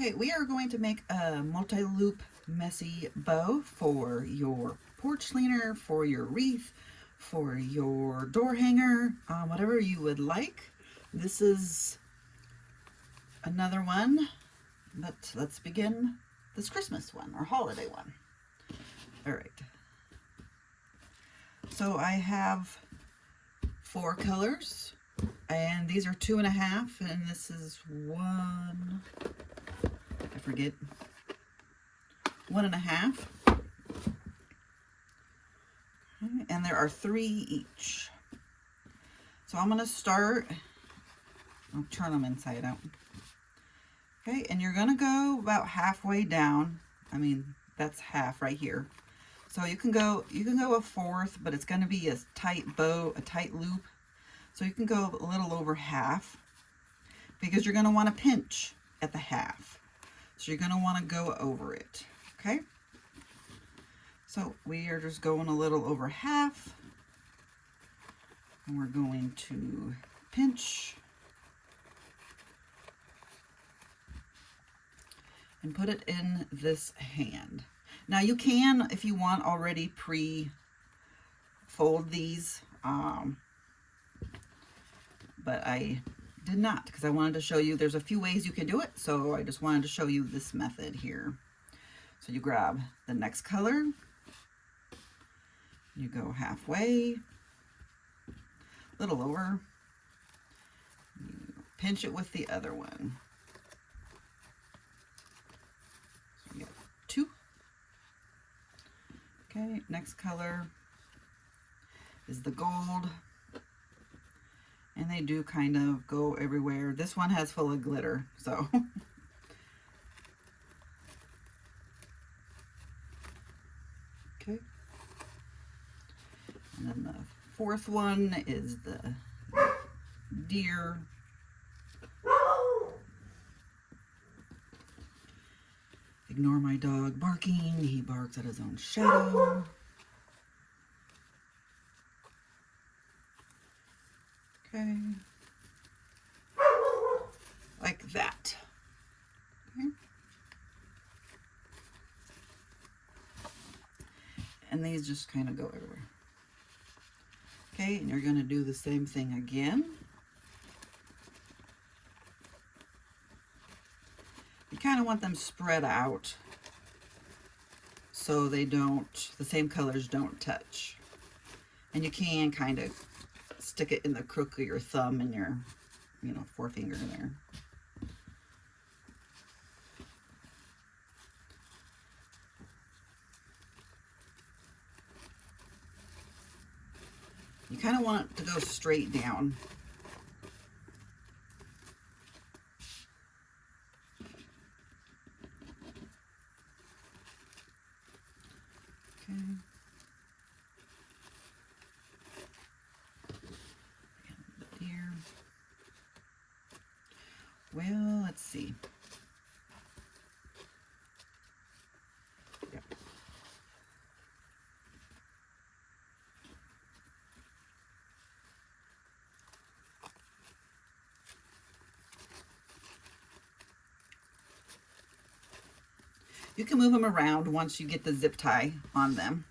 Okay, we are going to make a multi-loop messy bow for your porch leaner, for your wreath, for your door hanger, whatever you would like. This is another one, but let's begin this Christmas one or holiday one. All right. So I have 4 colors, and these are 2.5, and this is 1, I forget, 1.5. Okay, and there are 3 each. So I'm going to start, I'll turn them inside out. Okay, and you're going to go about halfway down. I mean, that's half right here. So you can go 1/4, but it's going to be a tight bow, a tight loop. So you can go a little over half because you're going to want to pinch at the half. So you're going to want to go over it. Okay? So we are just going a little over half. And we're going to pinch and put it in this hand. Now you can, if you want, already pre-fold these, but I did not because I wanted to show you there's a few ways you can do it, so I just wanted to show you this method here. So you grab the next color, you go halfway, a little over, you pinch it with the other one. So you get 2. Okay, next color is the gold, and they do kind of go everywhere. This one has full of glitter, so okay. And then the 4th one is the deer. Ignore my dog barking. He barks at his own shadow. Okay. Like that. Okay. And these just kind of go everywhere. Okay, and you're going to do the same thing again. You kind of want them spread out so they don't, the same colors don't touch. And you can kind of stick it in the crook of your thumb and your, forefinger there. You kind of want it to go straight down. Okay. And here. Well, let's see. Yep. You can move them around once you get the zip tie on them.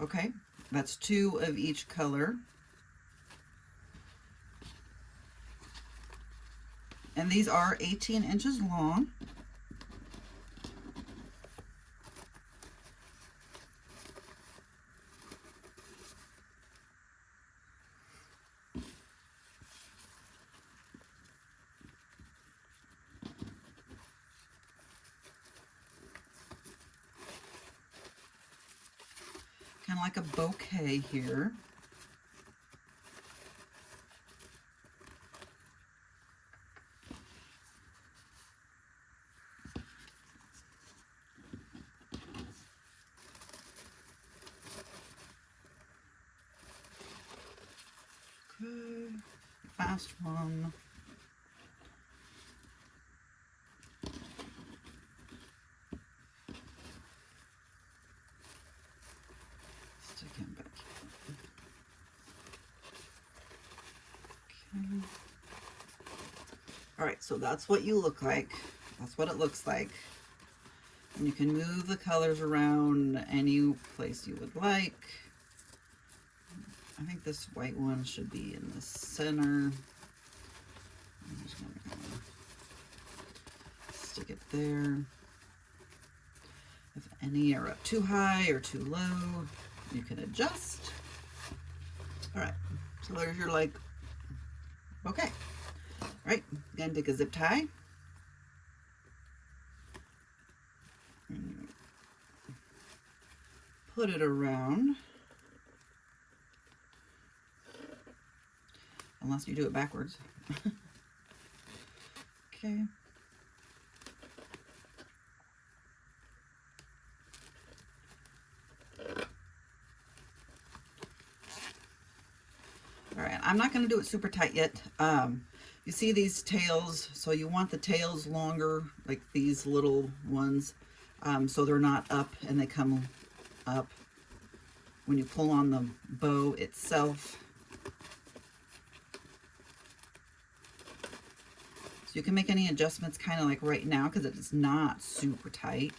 Okay, that's 2 of each color. And these are 18 inches long. Kind of like a bouquet here. Okay, fast one. Stick him back here. Okay. All right, so that's what you look like. That's what it looks like. And you can move the colors around any place you would like. I think this white one should be in the center. I'm just gonna stick it there. If any are up too high or too low, you can adjust. All right, so there's your like, okay. All right, again, take a zip tie. And put it around. Unless you do it backwards. Okay. All right, I'm not going to do it super tight yet. You see these tails, so you want the tails longer, like these little ones, so they're not up and they come up when you pull on the bow itself. So you can make any adjustments kind of like right now because it is not super tight.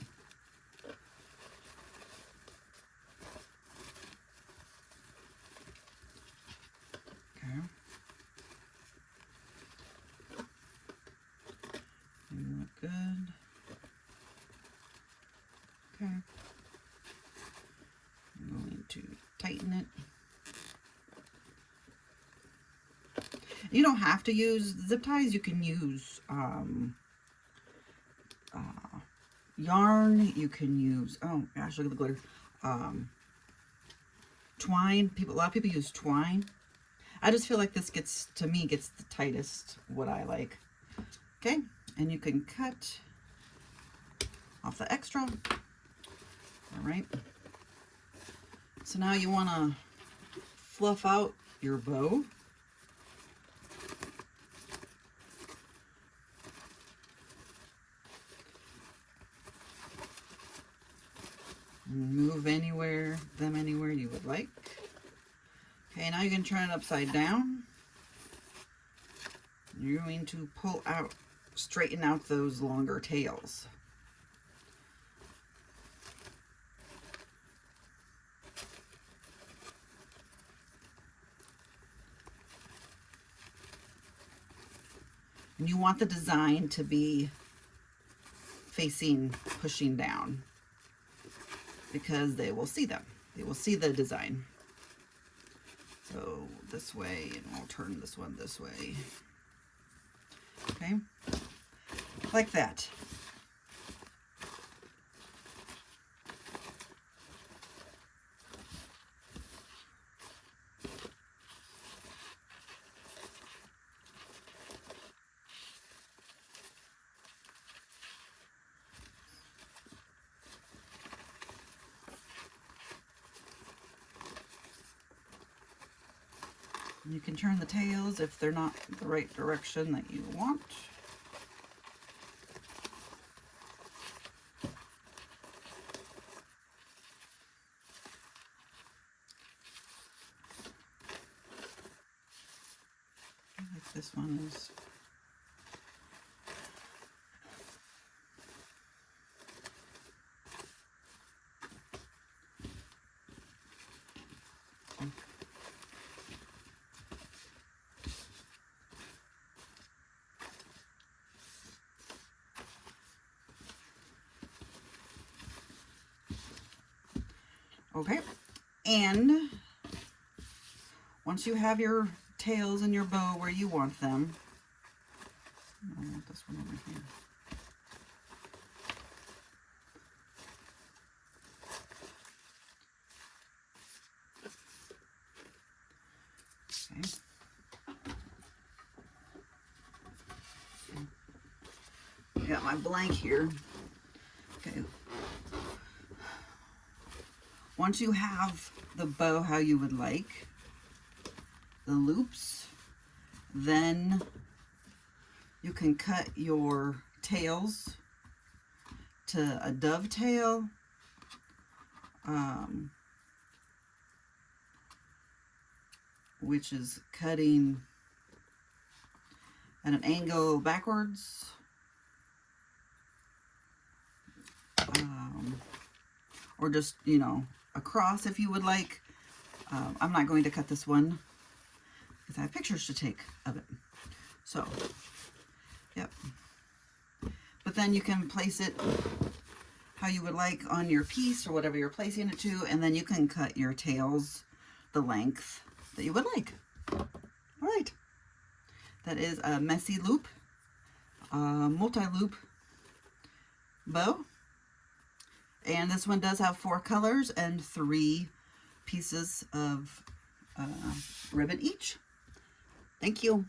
Okay. You look good. Okay. I'm going to tighten it. You don't have to use zip ties. You can use yarn. You can use, oh gosh, look at the glitter. Twine. A lot of people use twine. I just feel like this gets, to me, gets the tightest, what I like. Okay, and you can cut off the extra. All right. So now you want to fluff out your bow. Move them anywhere you would like. Okay, now you can turn it upside down. You're going to pull out, straighten out those longer tails. And you want the design to be facing, pushing down, because they will see them. They will see the design. So this way, and we'll turn this one this way. Okay, like that. You can turn the tails if they're not the right direction that you want. Like this one is. Okay, and once you have your tails and your bow where you want them, I want this one over here. Okay. Got my blank here. Okay. Once you have the bow how you would like, the loops, then you can cut your tails to a dovetail, which is cutting at an angle backwards, or just, you know, across if you would like. I'm not going to cut this one because I have pictures to take of it. So, yep. But then you can place it how you would like on your piece or whatever you're placing it to, and then you can cut your tails the length that you would like. All right. That is a messy loop, multi-loop bow. And this one does have 4 colors and 3 pieces of ribbon each. Thank you.